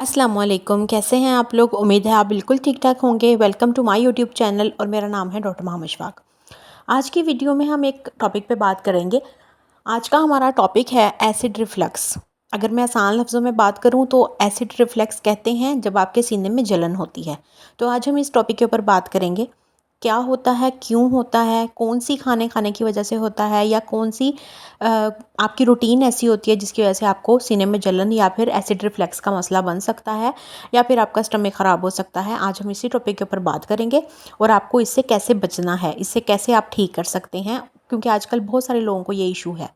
अस्सलाम वालेकुम, कैसे हैं आप लोग। उम्मीद है आप बिल्कुल ठीक ठाक होंगे। Welcome to my YouTube channel और मेरा नाम है डॉक्टर मोहम्मद शफाक। आज की वीडियो में हम एक टॉपिक पे बात करेंगे। आज का हमारा टॉपिक है एसिड रिफ्लक्स। अगर मैं आसान लफ्ज़ों में बात करूं तो एसिड रिफ्लक्स कहते हैं जब आपके सीने में जलन होती है। तो आज हम इस टॉपिक के ऊपर बात करेंगे, क्या होता है, क्यों होता है, कौन सी खाने खाने की वजह से होता है, या कौन सी आपकी रूटीन ऐसी होती है जिसकी वजह से आपको सीने में जलन या फिर एसिड रिफ्लक्स का मसला बन सकता है, या फिर आपका स्टमक ख़राब हो सकता है। आज हम इसी टॉपिक के ऊपर बात करेंगे और आपको इससे कैसे बचना है, इससे कैसे आप ठीक कर सकते हैं, क्योंकि आजकल बहुत सारे लोगों को ये इशू है।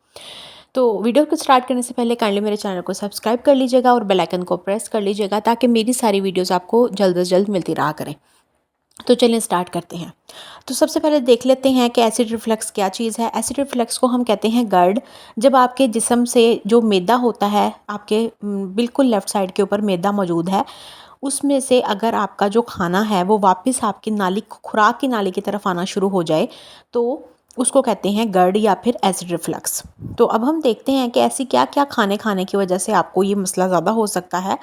तो वीडियो को स्टार्ट करने से पहले काइंडली मेरे चैनल को सब्सक्राइब कर लीजिएगा और बेल आइकन को प्रेस कर लीजिएगा ताकि मेरी सारी वीडियोस आपको जल्द से जल्द मिलती रहा करें। तो चलिए स्टार्ट करते हैं। तो सबसे पहले देख लेते हैं कि एसिड रिफ्लक्स क्या चीज़ है। एसिड रिफ्लक्स को हम कहते हैं गर्ड। जब आपके जिस्म से जो मैदा होता है, आपके बिल्कुल लेफ़्ट साइड के ऊपर मैदा मौजूद है, उसमें से अगर आपका जो खाना है वो वापस आपकी नाली, खुराक की नाली की तरफ आना शुरू हो जाए तो उसको कहते हैं गर्ड या फिर एसिड रिफ्लक्स। तो अब हम देखते हैं कि ऐसी क्या क्या खाने खाने की वजह से आपको ये मसला ज़्यादा हो सकता है।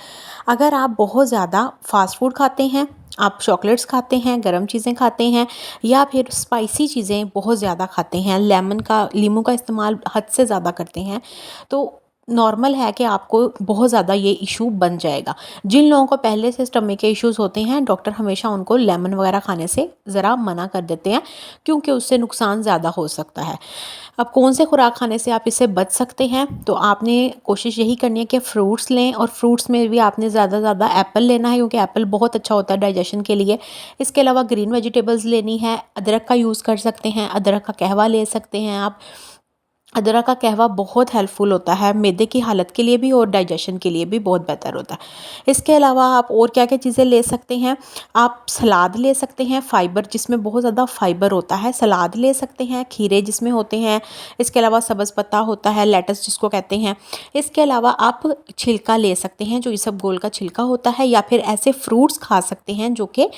अगर आप बहुत ज़्यादा फास्ट फूड खाते हैं, आप चॉकलेट्स खाते हैं, गर्म चीज़ें खाते हैं, या फिर स्पाइसी चीज़ें बहुत ज़्यादा खाते हैं, नींबू का इस्तेमाल हद से ज़्यादा करते हैं, तो नॉर्मल है कि आपको बहुत ज़्यादा ये इशू बन जाएगा। जिन लोगों को पहले से स्टमक के इश्यूज़ होते हैं, डॉक्टर हमेशा उनको लेमन वगैरह खाने से ज़रा मना कर देते हैं, क्योंकि उससे नुकसान ज़्यादा हो सकता है। अब कौन से खुराक खाने से आप इससे बच सकते हैं, तो आपने कोशिश यही करनी है कि फ्रूट्स लें, और फ्रूट्स में भी आपने ज़्यादा से ज़्यादा एप्पल लेना है, क्योंकि एप्पल बहुत अच्छा होता है डाइजेशन के लिए। इसके अलावा ग्रीन वेजिटेबल्स लेनी है, अदरक का यूज़ कर सकते हैं, अदरक का कहवा ले सकते हैं आप। अदरक का कहवा बहुत हेल्पफुल होता है, मैदे की हालत के लिए भी और डाइजेशन के लिए भी बहुत बेहतर होता है। इसके अलावा आप और क्या क्या चीज़ें ले सकते हैं, आप सलाद ले सकते हैं, फ़ाइबर जिसमें बहुत ज़्यादा फ़ाइबर होता है, सलाद ले सकते हैं, खीरे जिसमें होते हैं। इसके अलावा सब्ज़ पत्ता होता है, लेटस जिसको कहते हैं। इसके अलावा आप छिलका ले सकते हैं, जो इसबगोल का छिलका होता है, या फिर ऐसे फ्रूट्स खा सकते हैं जो कि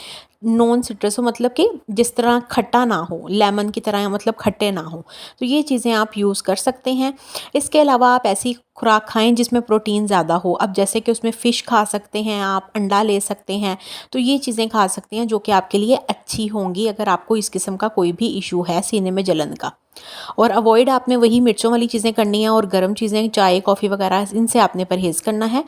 नॉन सिट्रस हो, मतलब कि जिस तरह खट्टा ना हो, लेमन की तरह, मतलब खट्टे ना हो। तो ये चीज़ें आप यूज़ कर सकते हैं। इसके अलावा आप ऐसी खुराक खाएं जिसमें प्रोटीन ज़्यादा हो। अब जैसे कि उसमें फ़िश खा सकते हैं, आप अंडा ले सकते हैं। तो ये चीज़ें खा सकते हैं जो कि आपके लिए अच्छी होंगी अगर आपको इस किस्म का कोई भी इशू है सीने में जलन का। और अवॉइड आपने वही मिर्चों वाली चीज़ें करनी है, और गर्म चीज़ें, चाय कॉफ़ी वगैरह, इनसे आपने परहेज़ करना है।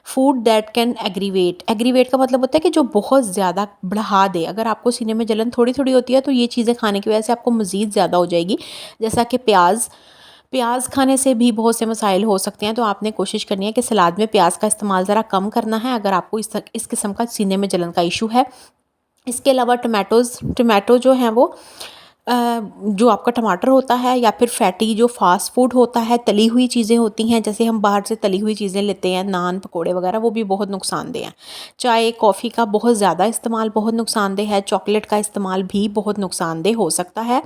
Food that can aggravate, aggravate का मतलब होता है कि जो बहुत ज़्यादा बढ़ा दे। अगर आपको सीने में जलन थोड़ी थोड़ी होती है तो ये चीज़ें खाने की वजह से आपको मज़ीद ज़्यादा हो जाएगी। जैसा कि प्याज, प्याज खाने से भी बहुत से मसाइल हो सकते हैं। तो आपने कोशिश करनी है कि सलाद में प्याज का इस्तेमाल ज़रा कम करना है अगर आपको इस किस्म का सीने में जलन का इशू है। इसके अलावा टमाटो जो हैं वो जो आपका टमाटर होता है, या फिर फैटी जो फ़ास्ट फूड होता है, तली हुई चीज़ें होती हैं, जैसे हम बाहर से तली हुई चीज़ें लेते हैं, नान पकोड़े वगैरह, वो भी बहुत नुकसानदेह हैं। चाय कॉफ़ी का बहुत ज़्यादा इस्तेमाल बहुत नुकसानदेह है। चॉकलेट का इस्तेमाल भी बहुत नुकसानदेह हो सकता है।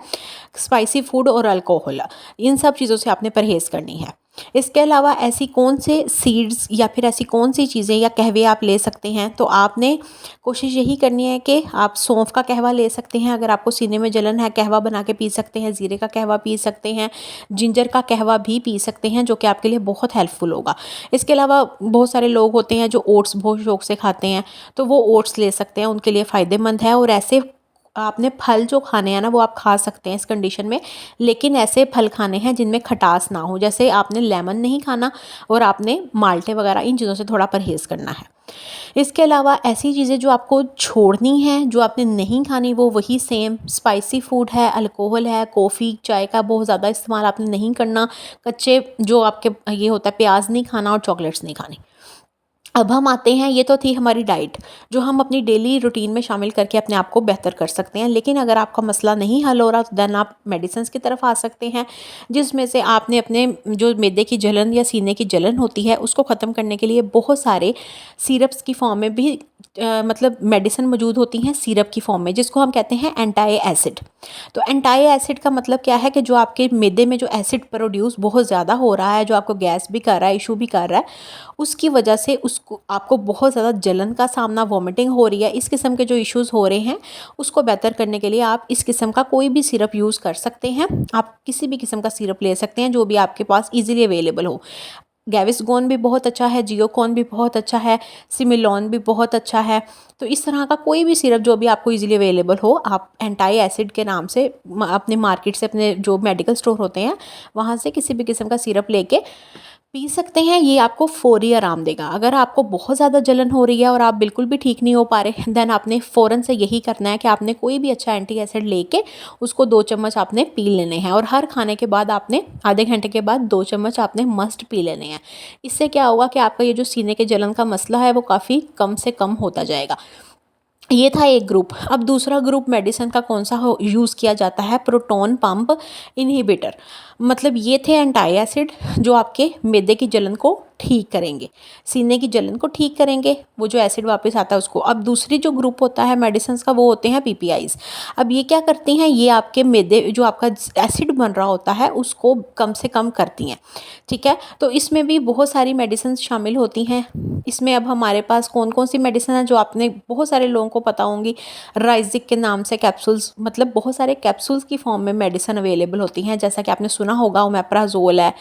स्पाइसी फूड और अल्कोहल, इन सब चीज़ों से आपने परहेज़ करनी है। इसके अलावा ऐसी कौन से सीड्स या फिर ऐसी कौन सी चीज़ें या कहवे आप ले सकते हैं, तो आपने कोशिश यही करनी है कि आप सौंफ का कहवा ले सकते हैं। अगर आपको सीने में जलन है, कहवा बना के पी सकते हैं, ज़ीरे का कहवा पी सकते हैं, जिंजर का कहवा भी पी सकते हैं, जो कि आपके लिए बहुत हेल्पफुल होगा। इसके अलावा बहुत सारे लोग होते हैं जो ओट्स बहुत शौक से खाते हैं, तो वो ओट्स ले सकते हैं, उनके लिए फ़ायदेमंद है। और ऐसे आपने फल जो खाने हैं ना, वो आप खा सकते हैं इस कंडीशन में, लेकिन ऐसे फल खाने हैं जिनमें खटास ना हो। जैसे आपने लेमन नहीं खाना, और आपने माल्टे वगैरह, इन चीज़ों से थोड़ा परहेज़ करना है। इसके अलावा ऐसी चीज़ें जो आपको छोड़नी हैं, जो आपने नहीं खानी, वो वही सेम स्पाइसी फूड है, अल्कोहल है, कॉफ़ी चाय का बहुत ज़्यादा इस्तेमाल आपने नहीं करना, कच्चे जो आपके ये होता है, प्याज नहीं खाना, और चॉकलेट्स नहीं खानी। अब हम आते हैं, ये तो थी हमारी डाइट, जो हम अपनी डेली रूटीन में शामिल करके अपने आप को बेहतर कर सकते हैं। लेकिन अगर आपका मसला नहीं हल हो रहा, तो देन आप मेडिसिन्स की तरफ आ सकते हैं, जिसमें से आपने अपने जो मैदे की जलन या सीने की जलन होती है, उसको ख़त्म करने के लिए बहुत सारे सिरप्स की फॉर्म में भी मतलब मेडिसिन मौजूद होती हैं, सिरप की फॉर्म में, जिसको हम कहते हैं एंटी एसिड। तो एंटी एसिड का मतलब क्या है कि जो आपके मैदे में जो एसिड प्रोड्यूस बहुत ज़्यादा हो रहा है, जो आपको गैस भी कर रहा है, इशू भी कर रहा है, उसकी वजह से उसको आपको बहुत ज़्यादा जलन का सामना, वॉमिटिंग हो रही है, इस किस्म के जो इश्यूज़ हो रहे हैं, उसको बेहतर करने के लिए आप इस किस्म का कोई भी सिरप यूज़ कर सकते हैं। आप किसी भी किस्म का सिरप ले सकते हैं जो भी आपके पास ईज़िली अवेलेबल हो। गैविसगोन भी बहुत अच्छा है, जियोकॉन भी बहुत अच्छा है, सिमिलॉन भी बहुत अच्छा है। तो इस तरह का कोई भी सिरप जो भी आपको इजीली अवेलेबल हो, आप एंटाई एसिड के नाम से अपने मार्केट से, अपने जो मेडिकल स्टोर होते हैं वहाँ से किसी भी किस्म का सिरप लेके पी सकते हैं। ये आपको फौरी आराम देगा। अगर आपको बहुत ज़्यादा जलन हो रही है और आप बिल्कुल भी ठीक नहीं हो पा रहे, देन आपने फ़ौरन से यही करना है कि आपने कोई भी अच्छा एंटी एसिड लेके उसको 2 चम्मच आपने पी लेने हैं, और हर खाने के बाद आपने आधे घंटे के बाद 2 चम्मच आपने मस्ट पी लेने हैं। इससे क्या होगा कि आपका ये जो सीने के जलन का मसला है वो काफ़ी कम से कम होता जाएगा। ये था एक ग्रुप। अब दूसरा ग्रुप मेडिसिन का कौन सा यूज़ किया जाता है, प्रोटॉन पंप इनहिबिटर। मतलब ये थे एंटी एसिड जो आपके मैदे की जलन को ठीक करेंगे, सीने की जलन को ठीक करेंगे, वो जो एसिड वापस आता है उसको। अब दूसरी जो ग्रुप होता है मेडिसिन का वो होते हैं पीपीआईज। अब ये क्या करती हैं, ये आपके मैदे जो आपका एसिड बन रहा होता है उसको कम से कम करती हैं। ठीक है, तो इसमें भी बहुत सारी मेडिसिन शामिल होती हैं। इसमें अब हमारे पास कौन कौन सी मेडिसिन है जो आपने बहुत सारे लोगों को पता होंगी। राइजिक के नाम से कैप्सूल्स, मतलब बहुत सारे कैप्सूल्स की फॉर्म में मेडिसिन अवेलेबल होती हैं। जैसा कि आपने सुना होगा, ओमेप्राजोल है,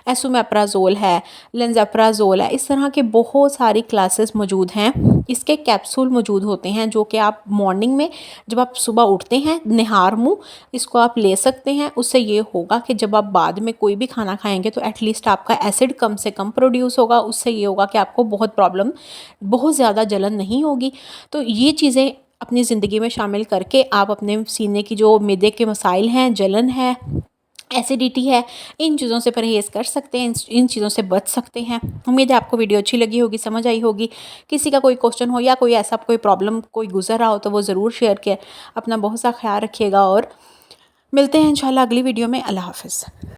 एसोमेप्राजोल है, लेंज़ेप्राजोल है। इस तरह के बहुत सारी क्लासेस मौजूद हैं। इसके कैप्सूल मौजूद होते हैं जो कि आप मॉर्निंग में जब आप सुबह उठते हैं निहार मुँह इसको आप ले सकते हैं। उससे ये होगा कि जब आप बाद में कोई भी खाना खाएंगे तो एटलीस्ट आपका एसिड कम से कम प्रोड्यूस होगा। उससे ये होगा कि आपको बहुत ज़्यादा जलन नहीं होगी। तो ये चीज़ें अपनी ज़िंदगी में शामिल करके आप अपने सीने की जो मैदे के मसाइल हैं, जलन है, एसिडिटी है, इन चीज़ों से परहेज़ कर सकते हैं, इन चीज़ों से बच सकते हैं। उम्मीद है आपको वीडियो अच्छी लगी होगी, समझ आई होगी। किसी का कोई क्वेश्चन हो या कोई ऐसा कोई प्रॉब्लम कोई गुजर रहा हो तो वो ज़रूर शेयर करें। अपना बहुत सा ख्याल रखिएगा और मिलते हैं इंशाल्लाह अगली वीडियो में। अल्लाह हाफ़िज़।